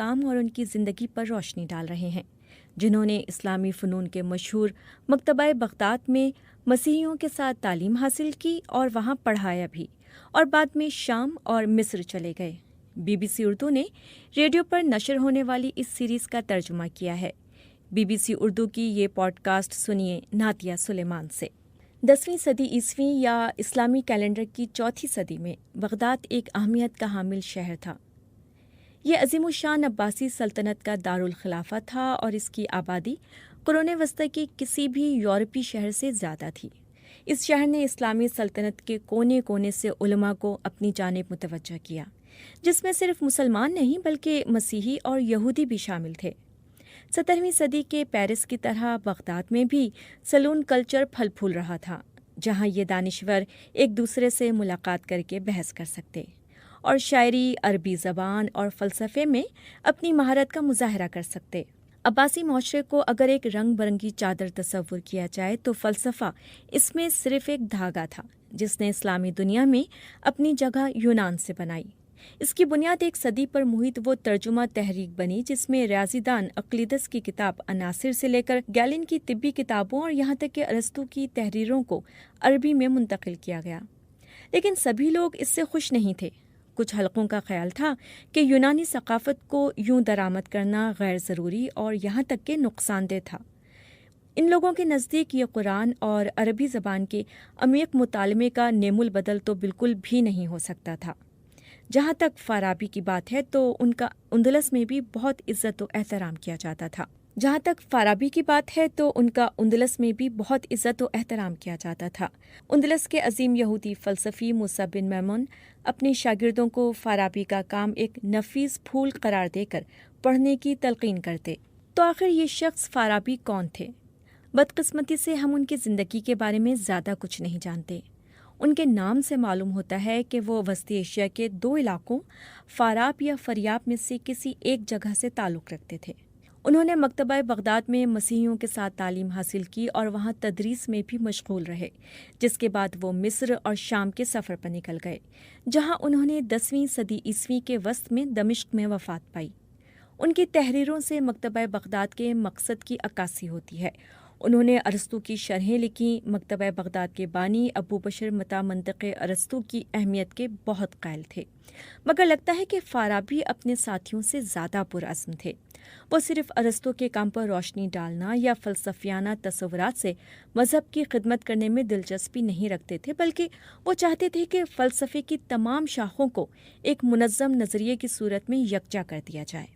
کام اور ان کی زندگی پر روشنی ڈال رہے ہیں، جنہوں نے اسلامی فنون کے مشہور مکتبہ بغداد میں مسیحیوں کے ساتھ تعلیم حاصل کی اور وہاں پڑھایا بھی، اور بعد میں شام اور مصر چلے گئے۔ BBC اردو نے ریڈیو پر نشر ہونے والی اس سیریز کا ترجمہ کیا ہے۔ BBC اردو کی یہ پوڈ کاسٹ سنیے ناتیہ سلیمان سے۔ 10ویں صدی عیسوی یا اسلامی کیلنڈر کی چوتھی صدی میں بغداد ایک اہمیت کا حامل شہر تھا۔ یہ عظیم الشان عباسی سلطنت کا دارالخلافہ تھا اور اس کی آبادی قرون وسطی کے کسی بھی یورپی شہر سے زیادہ تھی۔ اس شہر نے اسلامی سلطنت کے کونے کونے سے علماء کو اپنی جانب متوجہ کیا، جس میں صرف مسلمان نہیں بلکہ مسیحی اور یہودی بھی شامل تھے۔ 17ویں صدی کے پیرس کی طرح بغداد میں بھی سلون کلچر پھل پھول رہا تھا، جہاں یہ دانشور ایک دوسرے سے ملاقات کر کے بحث کر سکتے اور شاعری، عربی زبان اور فلسفے میں اپنی مہارت کا مظاہرہ کر سکتے۔ عباسی معاشرے کو اگر ایک رنگ برنگی چادر تصور کیا جائے تو فلسفہ اس میں صرف ایک دھاگا تھا جس نے اسلامی دنیا میں اپنی جگہ یونان سے بنائی۔ اس کی بنیاد ایک صدی پر محیط وہ ترجمہ تحریک بنی جس میں ریاضی دان اقلیدس کی کتاب عناصر سے لے کر گیلن کی طبی کتابوں اور یہاں تک کہ ارسطو کی تحریروں کو عربی میں منتقل کیا گیا۔ لیکن سبھی لوگ اس سے خوش نہیں تھے۔ کچھ حلقوں کا خیال تھا کہ یونانی ثقافت کو یوں درآمد کرنا غیر ضروری اور یہاں تک کہ نقصان دہ تھا۔ ان لوگوں کے نزدیک یہ قرآن اور عربی زبان کے عمیق مطالعے کا نعم البدل تو بالکل بھی نہیں ہو سکتا تھا۔ جہاں تک فارابی کی بات ہے تو ان کا اندلس میں بھی بہت عزت و احترام کیا جاتا تھا۔ اندلس کے عظیم یہودی فلسفی موسیٰ بن میمون اپنے شاگردوں کو فارابی کا کام ایک نفیس پھول قرار دے کر پڑھنے کی تلقین کرتے۔ تو آخر یہ شخص فارابی کون تھے؟ بدقسمتی سے ہم ان کی زندگی کے بارے میں زیادہ کچھ نہیں جانتے۔ ان کے نام سے معلوم ہوتا ہے کہ وہ وسطی ایشیا کے 2 علاقوں فاراب یا فریاب میں سے کسی ایک جگہ سے تعلق رکھتے تھے۔ انہوں نے مکتبہ بغداد میں مسیحیوں کے ساتھ تعلیم حاصل کی اور وہاں تدریس میں بھی مشغول رہے، جس کے بعد وہ مصر اور شام کے سفر پر نکل گئے، جہاں انہوں نے 10ویں صدی عیسوی کے وسط میں دمشق میں وفات پائی۔ ان کی تحریروں سے مکتبہ بغداد کے مقصد کی عکاسی ہوتی ہے۔ انہوں نے ارسطو کی شرحیں لکھیں۔ مکتبہ بغداد کے بانی ابو بشر متا منطق ارسطو کی اہمیت کے بہت قائل تھے، مگر لگتا ہے کہ فارابی اپنے ساتھیوں سے زیادہ پرعزم تھے۔ وہ صرف ارسطو کے کام پر روشنی ڈالنا یا فلسفیانہ تصورات سے مذہب کی خدمت کرنے میں دلچسپی نہیں رکھتے تھے، بلکہ وہ چاہتے تھے کہ فلسفے کی تمام شاخوں کو ایک منظم نظریے کی صورت میں یکجا کر دیا جائے۔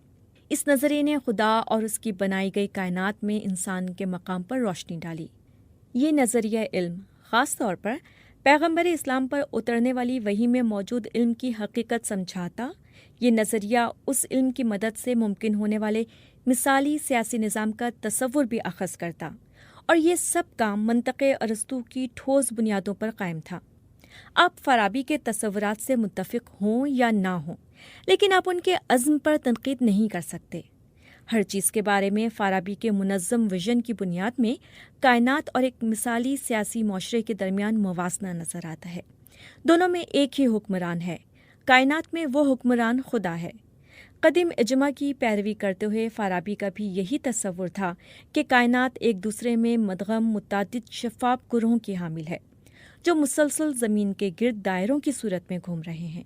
اس نظریے نے خدا اور اس کی بنائی گئی کائنات میں انسان کے مقام پر روشنی ڈالی۔ یہ نظریہ علم، خاص طور پر پیغمبر اسلام پر اترنے والی وحی میں موجود علم کی حقیقت سمجھاتا۔ یہ نظریہ اس علم کی مدد سے ممکن ہونے والے مثالی سیاسی نظام کا تصور بھی اخذ کرتا، اور یہ سب کام منطق ارسطو کی ٹھوس بنیادوں پر قائم تھا۔ آپ فارابی کے تصورات سے متفق ہوں یا نہ ہوں، لیکن آپ ان کے عزم پر تنقید نہیں کر سکتے۔ ہر چیز کے بارے میں فارابی کے منظم ویژن کی بنیاد میں کائنات اور ایک مثالی سیاسی معاشرے کے درمیان موازنہ نظر آتا ہے۔ دونوں میں ایک ہی حکمران ہے۔ کائنات میں وہ حکمران خدا ہے۔ قدیم اجماع کی پیروی کرتے ہوئے فارابی کا بھی یہی تصور تھا کہ کائنات ایک دوسرے میں مدغم متعدد شفاف گروہوں کی حامل ہے، جو مسلسل زمین کے گرد دائروں کی صورت میں گھوم رہے ہیں۔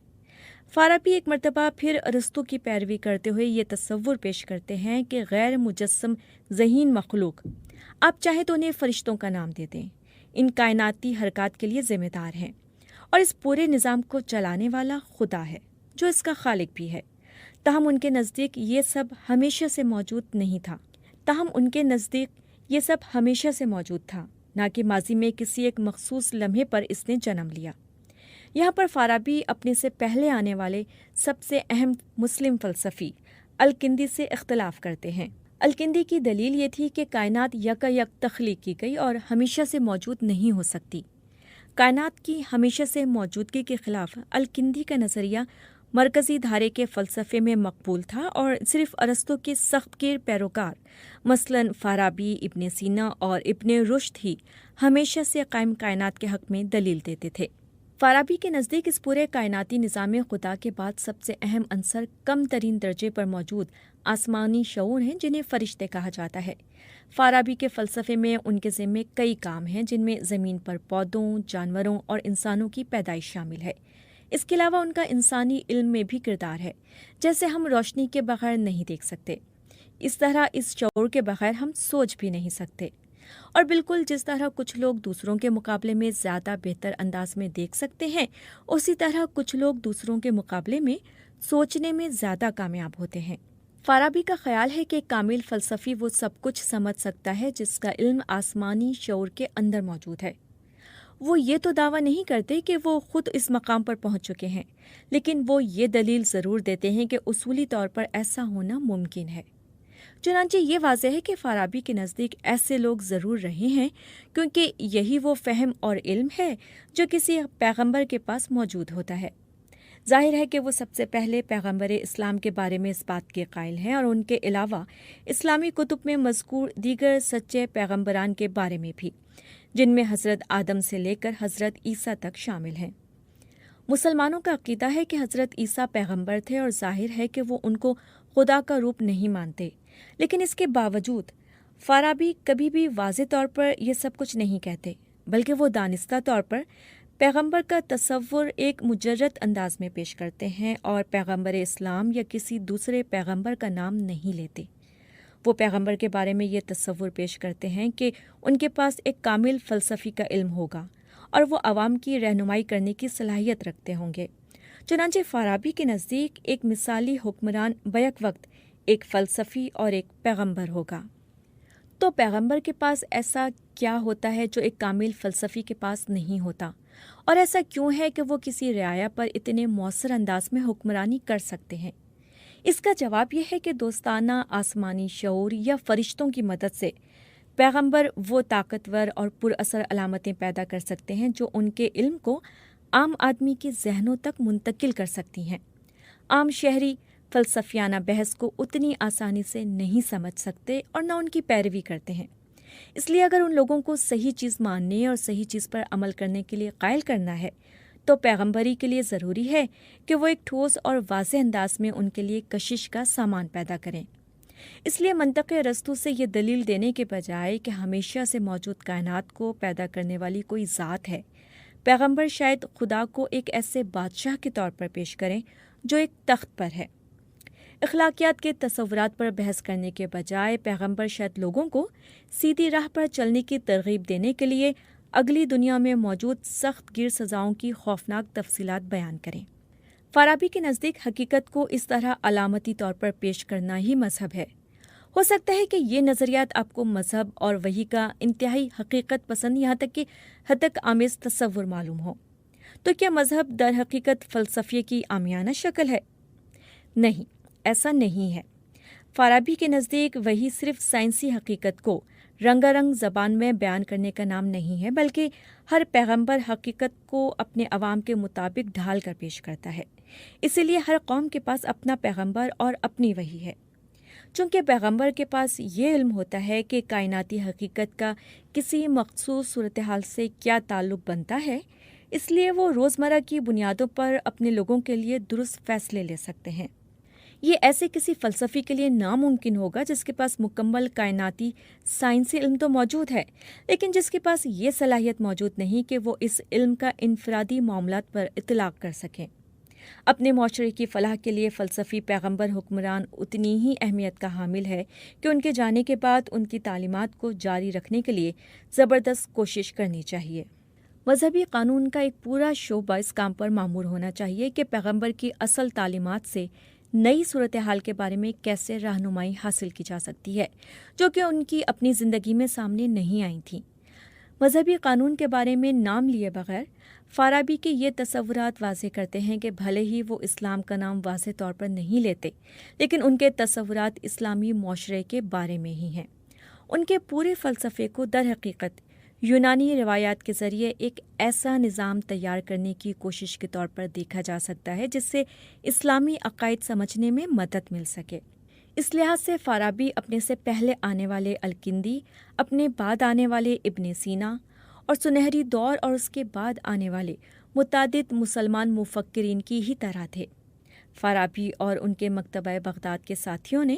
فارابی ایک مرتبہ پھر ارسطو کی پیروی کرتے ہوئے یہ تصور پیش کرتے ہیں کہ غیر مجسم ذہین مخلوق، آپ چاہیں تو انہیں فرشتوں کا نام دے دیں، ان کائناتی حرکات کے لیے ذمہ دار ہیں، اور اس پورے نظام کو چلانے والا خدا ہے جو اس کا خالق بھی ہے۔ تاہم ان کے نزدیک یہ سب ہمیشہ سے موجود تھا، نہ کہ ماضی میں کسی ایک مخصوص لمحے پر اس نے جنم لیا۔ یہاں پر فارابی اپنے سے پہلے آنے والے سب سے اہم مسلم فلسفی الکندی سے اختلاف کرتے ہیں۔ الکندی کی دلیل یہ تھی کہ کائنات یکایک تخلیق کی گئی اور ہمیشہ سے موجود نہیں ہو سکتی۔ کائنات کی ہمیشہ سے موجودگی کے خلاف الکندی کا نظریہ مرکزی دھارے کے فلسفے میں مقبول تھا، اور صرف ارسطو کے سخت گیر پیروکار مثلاً فارابی، ابن سینا اور ابن رشد ہی ہمیشہ سے قائم کائنات کے حق میں دلیل دیتے تھے۔ فارابی کے نزدیک اس پورے کائناتی نظام خدا کے بعد سب سے اہم عنصر کم ترین درجے پر موجود آسمانی شعور ہیں، جنہیں فرشتے کہا جاتا ہے۔ فارابی کے فلسفے میں ان کے ذمے کئی کام ہیں، جن میں زمین پر پودوں، جانوروں اور انسانوں کی پیدائش شامل ہے۔ اس کے علاوہ ان کا انسانی علم میں بھی کردار ہے، جیسے ہم روشنی کے بغیر نہیں دیکھ سکتے، اس طرح اس شعور کے بغیر ہم سوچ بھی نہیں سکتے۔ اور بالکل جس طرح کچھ لوگ دوسروں کے مقابلے میں زیادہ بہتر انداز میں دیکھ سکتے ہیں، اسی طرح کچھ لوگ دوسروں کے مقابلے میں سوچنے میں زیادہ کامیاب ہوتے ہیں۔ فارابی کا خیال ہے کہ کامل فلسفی وہ سب کچھ سمجھ سکتا ہے جس کا علم آسمانی شعور کے اندر موجود ہے۔ وہ یہ تو دعویٰ نہیں کرتے کہ وہ خود اس مقام پر پہنچ چکے ہیں، لیکن وہ یہ دلیل ضرور دیتے ہیں کہ اصولی طور پر ایسا ہونا ممکن ہے۔ چنانچہ یہ واضح ہے کہ فارابی کے نزدیک ایسے لوگ ضرور رہے ہیں، کیونکہ یہی وہ فہم اور علم ہے جو کسی پیغمبر کے پاس موجود ہوتا ہے۔ ظاہر ہے کہ وہ سب سے پہلے پیغمبر اسلام کے بارے میں اس بات کے قائل ہیں، اور ان کے علاوہ اسلامی کتب میں مذکور دیگر سچے پیغمبران کے بارے میں بھی، جن میں حضرت آدم سے لے کر حضرت عیسیٰ تک شامل ہیں۔ مسلمانوں کا عقیدہ ہے کہ حضرت عیسیٰ پیغمبر تھے، اور ظاہر ہے کہ وہ ان کو خدا کا روپ نہیں مانتے، لیکن اس کے باوجود فارابی کبھی بھی واضح طور پر یہ سب کچھ نہیں کہتے، بلکہ وہ دانستہ طور پر پیغمبر کا تصور ایک مجرد انداز میں پیش کرتے ہیں اور پیغمبر اسلام یا کسی دوسرے پیغمبر کا نام نہیں لیتے۔ وہ پیغمبر کے بارے میں یہ تصور پیش کرتے ہیں کہ ان کے پاس ایک کامل فلسفی کا علم ہوگا اور وہ عوام کی رہنمائی کرنے کی صلاحیت رکھتے ہوں گے۔ چنانچہ فارابی کے نزدیک ایک مثالی حکمران بیک وقت ایک فلسفی اور ایک پیغمبر ہوگا۔ تو پیغمبر کے پاس ایسا کیا ہوتا ہے جو ایک کامل فلسفی کے پاس نہیں ہوتا، اور ایسا کیوں ہے کہ وہ کسی رعایا پر اتنے مؤثر انداز میں حکمرانی کر سکتے ہیں؟ اس کا جواب یہ ہے کہ دوستانہ آسمانی شعور یا فرشتوں کی مدد سے پیغمبر وہ طاقتور اور پر اثر علامتیں پیدا کر سکتے ہیں جو ان کے علم کو عام آدمی کے ذہنوں تک منتقل کر سکتی ہیں۔ عام شہری فلسفیانہ بحث کو اتنی آسانی سے نہیں سمجھ سکتے اور نہ ان کی پیروی کرتے ہیں۔ اس لیے اگر ان لوگوں کو صحیح چیز ماننے اور صحیح چیز پر عمل کرنے کے لیے قائل کرنا ہے، تو پیغمبری کے لیے ضروری ہے کہ وہ ایک ٹھوس اور واضح انداز میں ان کے لیے کشش کا سامان پیدا کریں۔ اس لیے منطق ارسطو سے یہ دلیل دینے کے بجائے کہ ہمیشہ سے موجود کائنات کو پیدا کرنے والی کوئی ذات ہے، پیغمبر شاید خدا کو ایک ایسے بادشاہ کے طور پر پیش کریں جو ایک تخت پر ہے۔ اخلاقیات کے تصورات پر بحث کرنے کے بجائے پیغمبر شاید لوگوں کو سیدھی راہ پر چلنے کی ترغیب دینے کے لیے اگلی دنیا میں موجود سخت گیر سزاؤں کی خوفناک تفصیلات بیان کریں۔ فارابی کے نزدیک حقیقت کو اس طرح علامتی طور پر پیش کرنا ہی مذہب ہے۔ ہو سکتا ہے کہ یہ نظریات آپ کو مذہب اور وحی کا انتہائی حقیقت پسند یہاں تک کہ ہتک آمیز تصور معلوم ہو۔ تو کیا مذہب در حقیقت فلسفے کی عامیانہ شکل ہے؟ نہیں، ایسا نہیں ہے۔ فارابی کے نزدیک وحی صرف سائنسی حقیقت کو رنگا رنگ زبان میں بیان کرنے کا نام نہیں ہے، بلکہ ہر پیغمبر حقیقت کو اپنے عوام کے مطابق ڈھال کر پیش کرتا ہے۔ اسی لیے ہر قوم کے پاس اپنا پیغمبر اور اپنی وحی ہے۔ چونکہ پیغمبر کے پاس یہ علم ہوتا ہے کہ کائناتی حقیقت کا کسی مخصوص صورتحال سے کیا تعلق بنتا ہے، اس لیے وہ روزمرہ کی بنیادوں پر اپنے لوگوں کے لیے درست فیصلے لے سکتے ہیں۔ یہ ایسے کسی فلسفی کے لیے ناممکن ہوگا جس کے پاس مکمل کائناتی سائنسی علم تو موجود ہے، لیکن جس کے پاس یہ صلاحیت موجود نہیں کہ وہ اس علم کا انفرادی معاملات پر اطلاق کر سکیں۔ اپنے معاشرے کی فلاح کے لیے فلسفی پیغمبر حکمران اتنی ہی اہمیت کا حامل ہے کہ ان کے جانے کے بعد ان کی تعلیمات کو جاری رکھنے کے لیے زبردست کوشش کرنی چاہیے۔ مذہبی قانون کا ایک پورا شعبہ اس کام پر مامور ہونا چاہیے کہ پیغمبر کی اصل تعلیمات سے نئی صورتحال کے بارے میں کیسے رہنمائی حاصل کی جا سکتی ہے، جو کہ ان کی اپنی زندگی میں سامنے نہیں آئی تھیں۔ مذہبی قانون کے بارے میں نام لیے بغیر فارابی کے یہ تصورات واضح کرتے ہیں کہ بھلے ہی وہ اسلام کا نام واضح طور پر نہیں لیتے، لیکن ان کے تصورات اسلامی معاشرے کے بارے میں ہی ہیں۔ ان کے پورے فلسفے کو در حقیقت یونانی روایات کے ذریعے ایک ایسا نظام تیار کرنے کی کوشش کے طور پر دیکھا جا سکتا ہے جس سے اسلامی عقائد سمجھنے میں مدد مل سکے۔ اس لحاظ سے فارابی اپنے سے پہلے آنے والے الکندی، اپنے بعد آنے والے ابن سینا اور سنہری دور اور اس کے بعد آنے والے متعدد مسلمان مفکرین کی ہی طرح تھے۔ فارابی اور ان کے مکتبہ بغداد کے ساتھیوں نے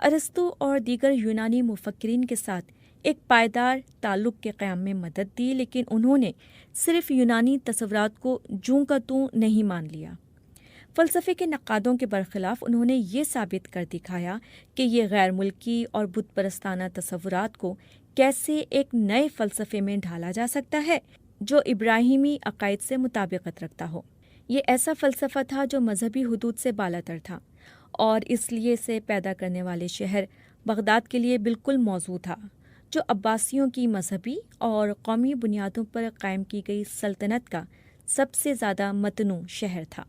ارسطو اور دیگر یونانی مفکرین کے ساتھ ایک پائیدار تعلق کے قیام میں مدد دی، لیکن انہوں نے صرف یونانی تصورات کو جوں کا توں نہیں مان لیا۔ فلسفے کے نقادوں کے برخلاف انہوں نے یہ ثابت کر دکھایا کہ یہ غیر ملکی اور بت پرستانہ تصورات کو کیسے ایک نئے فلسفے میں ڈھالا جا سکتا ہے جو ابراہیمی عقائد سے مطابقت رکھتا ہو۔ یہ ایسا فلسفہ تھا جو مذہبی حدود سے بالاتر تھا، اور اس لیے اسے پیدا کرنے والے شہر بغداد کے لیے بالکل موزوں تھا، جو عباسیوں کی مذہبی اور قومی بنیادوں پر قائم کی گئی سلطنت کا سب سے زیادہ متنوع شہر تھا۔